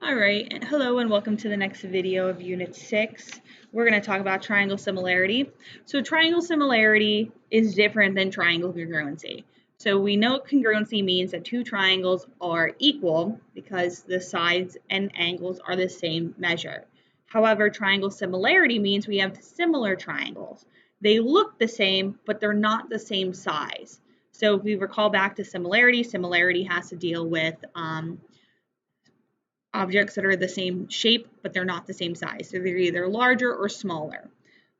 All right, and hello and welcome to the next video of Unit 6. We're going to talk about triangle similarity. So triangle similarity is different than triangle congruency. So we know congruency means that two triangles are equal because the sides and angles are the same measure. However, triangle similarity means we have similar triangles. They look the same, but they're not the same size. So if we recall back to similarity, similarity has to deal with objects that are the same shape, but they're not the same size. So they're either larger or smaller.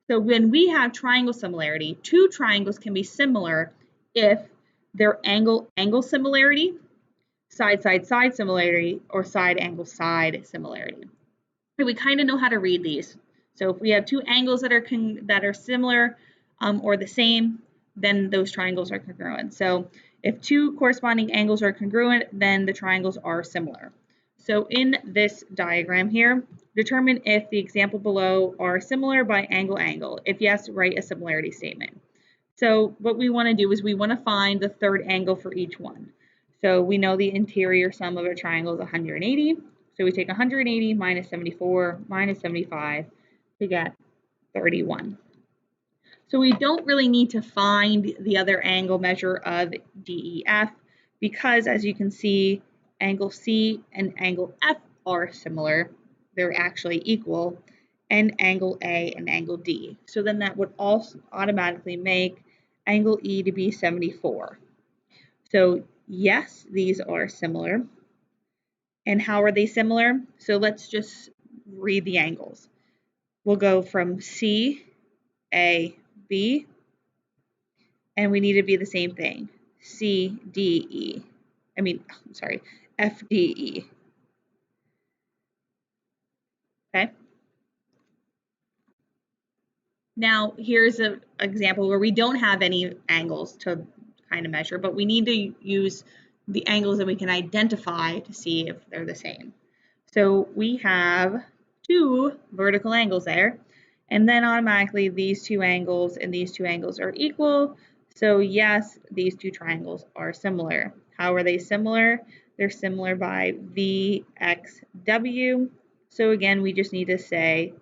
So when we have triangle similarity, two triangles can be similar if they're angle similarity, side similarity, or side side similarity. And we kind of know how to read these. So if we have two angles that are similar or the same, then those triangles are congruent. So if two corresponding angles are congruent, then the triangles are similar. So in this diagram here, determine if the example below are similar by angle. If yes, write a similarity statement. So what we want to do is we want to find the third angle for each one. So we know the interior sum of a triangle is 180. So we take 180 minus 74 minus 75 to get 31. So we don't really need to find the other angle measure of DEF because, as you can see, angle C and angle F are similar. They're actually equal, and angle A and angle D. So then that would also automatically make angle E to be 74. So yes, these are similar. And how are they similar? So let's just read the angles. We'll go from C, A, B, and we need to be the same thing. C, D, E. F, D, E. Okay. Now, here's an example where we don't have any angles to kind of measure, but we need to use the angles that we can identify to see if they're the same. So we have two vertical angles there, and then automatically these two angles and these two angles are equal. So yes, these two triangles are similar. How are they similar? They're similar by V, X, W. So again, we just need to say,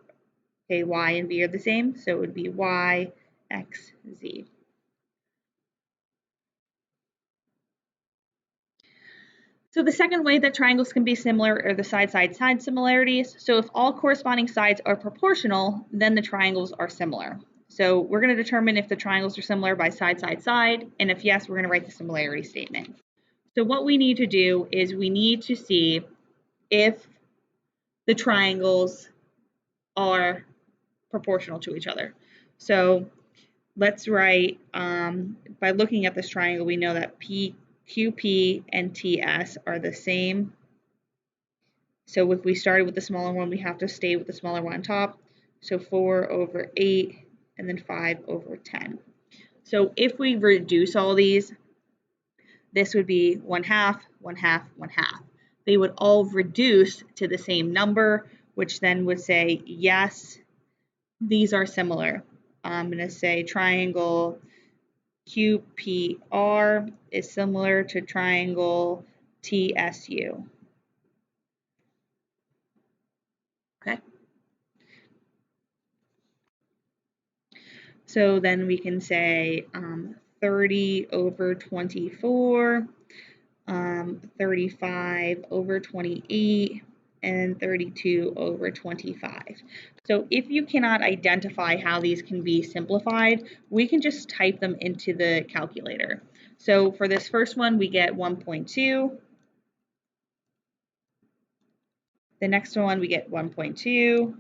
okay, Y and V are the same, so it would be Y, X, Z. So the second way that triangles can be similar are the side similarities. So if all corresponding sides are proportional, then the triangles are similar. So we're going to determine if the triangles are similar by side, and if yes, we're going to write the similarity statement. So what we need to do is we need to see if the triangles are proportional to each other. So let's write, by looking at this triangle, we know that QP and TS are the same. So if we started with the smaller one, we have to stay with the smaller one on top. So 4 over 8 and then 5 over 10. So if we reduce all these, this would be 1/2, 1/2, 1/2. They would all reduce to the same number, which then would say, yes, these are similar. I'm going to say triangle QPR is similar to triangle TSU. Okay. So then we can say 30 over 24, 35 over 28, and 32 over 25. So if you cannot identify how these can be simplified, we can just type them into the calculator. So for this first one, we get 1.2. The next one, we get 1.2.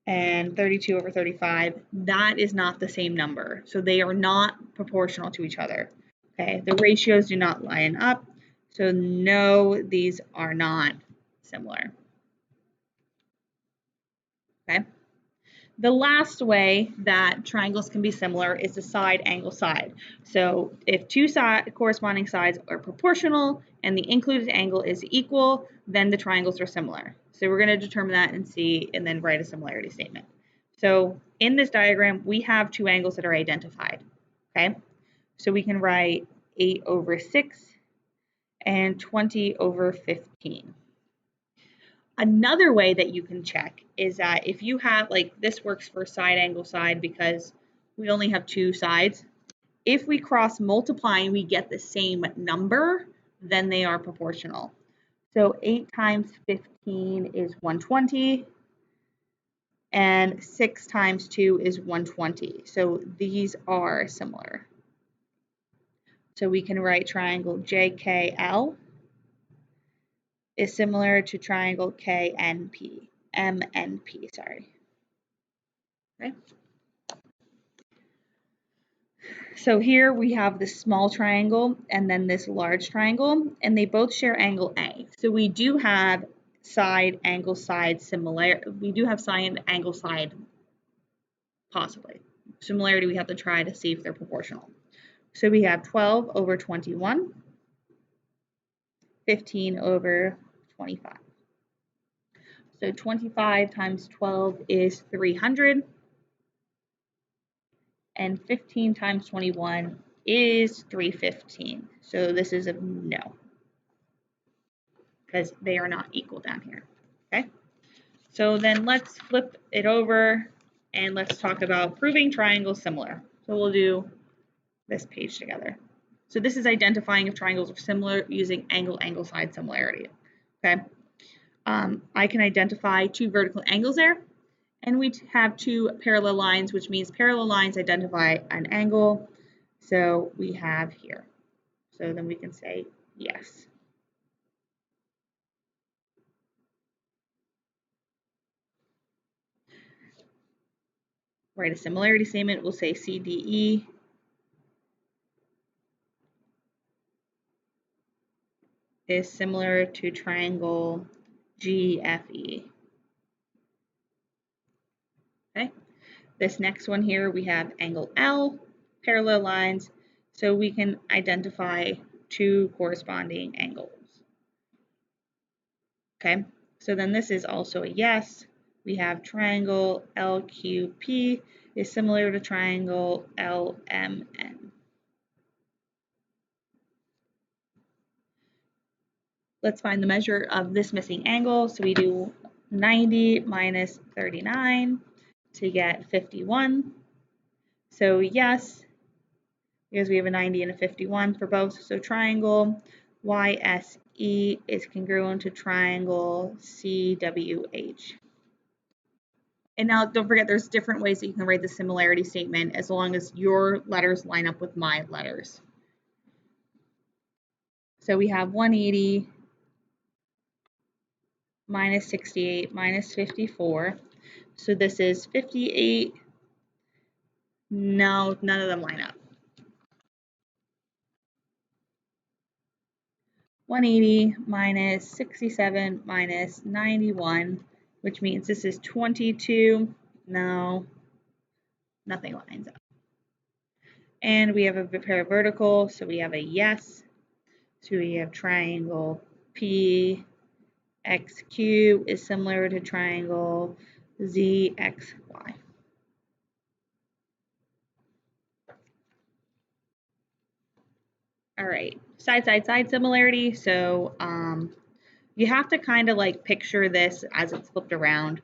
And 32 over 35, that is not the same number. So they are not proportional to each other. Okay, the ratios do not line up. So no, these are not similar. Okay. The last way that triangles can be similar is the side angle side. So if two corresponding sides are proportional and the included angle is equal, then the triangles are similar. So we're going to determine that and see, and then write a similarity statement. So in this diagram, we have two angles that are identified. Okay, so we can write 8 over 6 and 20 over 15. Another way that you can check is that if you have, like this works for side angle side because we only have two sides. If we cross multiply and we get the same number, then they are proportional. So 8 times 15 is 120, and 6 times 2 is 120. So these are similar. So we can write triangle JKL is similar to triangle MNP, sorry. Okay. So here we have this small triangle and then this large triangle, and they both share angle A. So we do have side angle side similar. We do have side angle side possibly. Similarity we have to try to see if they're proportional. So we have 12 over 21, 15 over 25. So 25 times 12 is 300, and 15 times 21 is 315. So this is a no, because they are not equal down here. Okay, so then let's flip it over and let's talk about proving triangles similar. So we'll do this page together. So this is identifying if triangles are similar using angle side similarity. Okay, I can identify two vertical angles there, and we have two parallel lines, which means parallel lines identify an angle. So we have here. So then we can say yes. Write a similarity statement. We'll say CDE is similar to triangle GFE. Okay. This next one here, we have angle L, parallel lines, so we can identify two corresponding angles. Okay, so then this is also a yes. We have triangle LQP is similar to triangle LMN. Let's find the measure of this missing angle. So we do 90 minus 39 to get 51. So yes, because we have a 90 and a 51 for both. So triangle YSE is congruent to triangle CWH. And now don't forget there's different ways that you can write the similarity statement as long as your letters line up with my letters. So we have 180 minus 68 minus 54. So this is 58. No, none of them line up. 180 minus 67 minus 91, which means this is 22. No, nothing lines up. And we have a pair of vertical, so we have a yes. So we have triangle PXQ is similar to triangle ZXY. All right, side similarity. So you have to kind of like picture this as it's flipped around.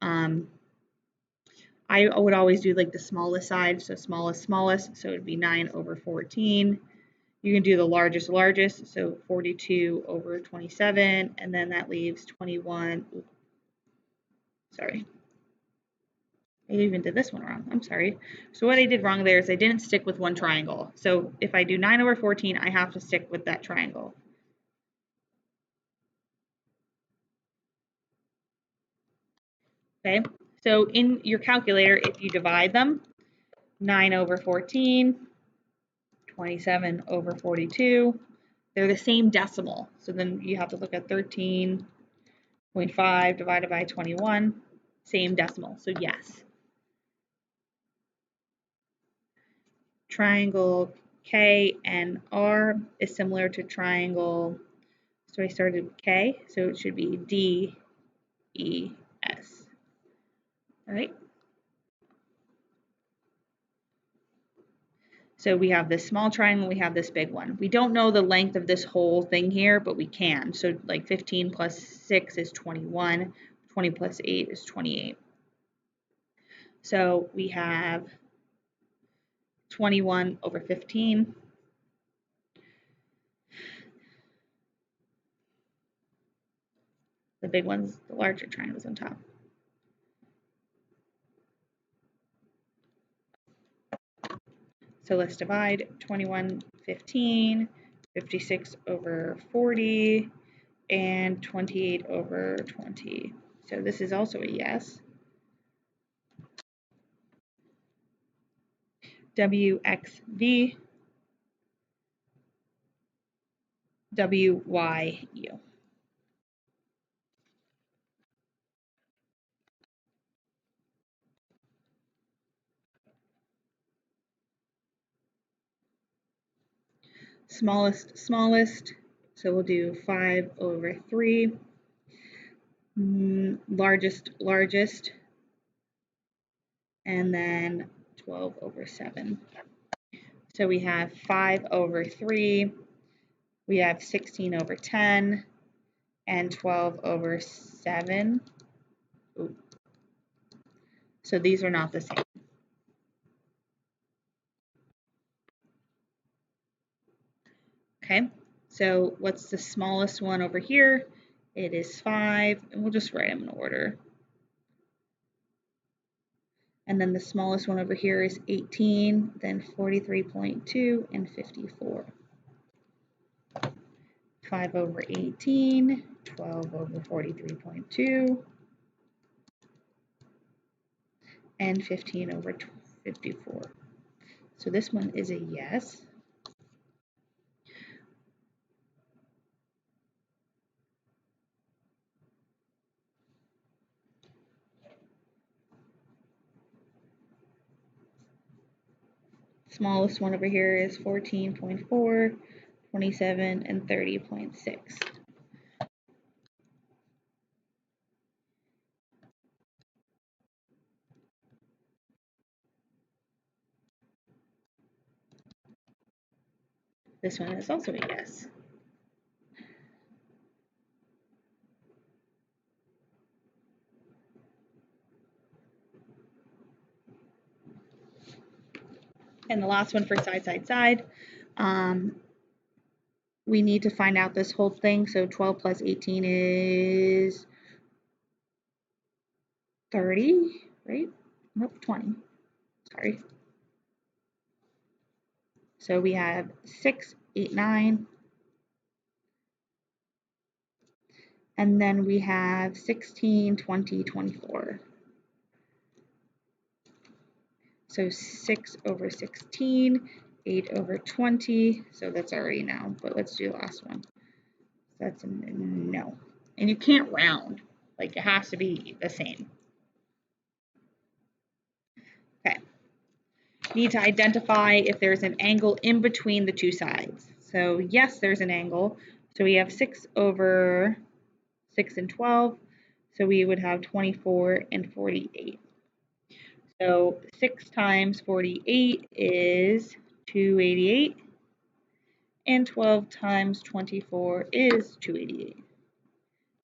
I would always do like the smallest side, so smallest, so it would be 9 over 14. You can do the largest, so 42 over 27, and then that leaves 21. Ooh, sorry. I even did this one wrong. I'm sorry. So what I did wrong there is I didn't stick with one triangle. So if I do 9 over 14, I have to stick with that triangle. Okay, so in your calculator, if you divide them, 9 over 14, 27 over 42, they're the same decimal. So then you have to look at 13.5 divided by 21, same decimal. So yes. Triangle KNR is similar to triangle, so I started with K, so it should be DES. All right. So we have this small triangle, we have this big one. We don't know the length of this whole thing here, but we can. So like 15 plus 6 is 21, 20 plus 8 is 28. So we have 21 over 15. The big one's the larger triangles on top. So let's divide 21, 15, 56 over 40, and 28 over 20. So this is also a yes. WXV, WYU. Smallest, smallest. So we'll do 5 over 3. Largest, largest. And then 12 over 7. So we have 5 over 3. We have 16 over 10. And 12 over 7. Ooh. So these are not the same. Okay, so what's the smallest one over here? It is 5, and we'll just write them in order. And then the smallest one over here is 18, then 43.2, and 54. 5 over 18, 12 over 43.2, and 15 over 54. So this one is a yes. Smallest one over here is 14.4, 27, and 30.6. This one is also a yes. And the last one for side, side, side. We need to find out this whole thing. So 12 plus 18 is 30, right? Nope, 20. Sorry. So we have 6, 8, 9. And then we have 16, 20, 24. So 6 over 16, 8 over 20. So that's already now, but let's do the last one. That's a no. And you can't round. Like it has to be the same. Okay. Need to identify if there's an angle in between the two sides. So yes, there's an angle. So we have 6 over 6 and 12. So we would have 24 and 48. So 6 times 48 is 288. And 12 times 24 is 288.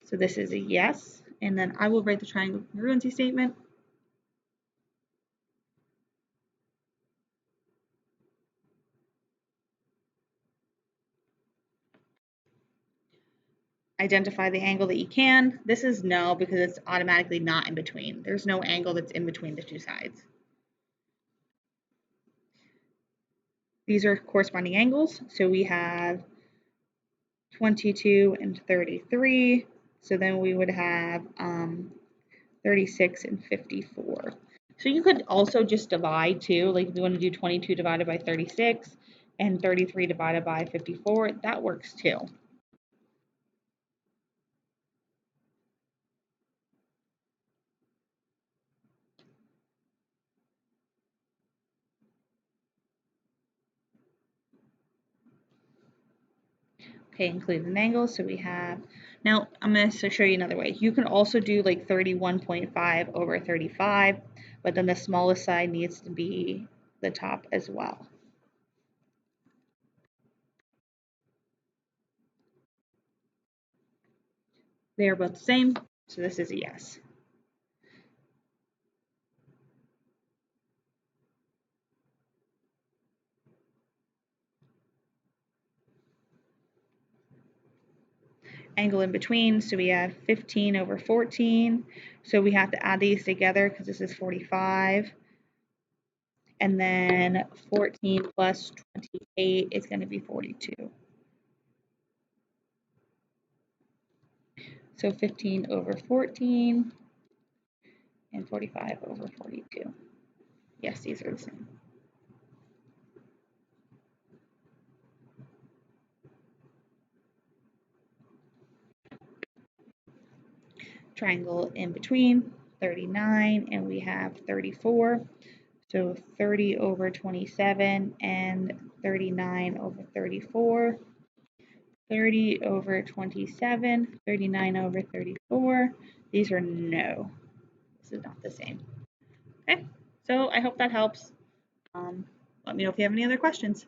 So this is a yes. And then I will write the triangle congruency statement. Identify the angle that you can. This is no because it's automatically not in between. There's no angle that's in between the two sides. These are corresponding angles. So we have 22 and 33. So then we would have 36 and 54. So you could also just divide too. Like if you want to do 22 divided by 36 and 33 divided by 54, that works too. Okay, include an angle. So we have, now I'm going to show you another way. You can also do like 31.5 over 35, but then the smallest side needs to be the top as well. They are both the same, so this is a yes. Angle in between, so we have 15 over 14. So we have to add these together because this is 45. And then 14 plus 28 is going to be 42. So 15 over 14 and 45 over 42. Yes, these are the same. Triangle in between, 39, and we have 34. So 30 over 27 and 39 over 34. 30 over 27, 39 over 34. These are no. This is not the same. Okay, so I hope that helps. Let me know if you have any other questions.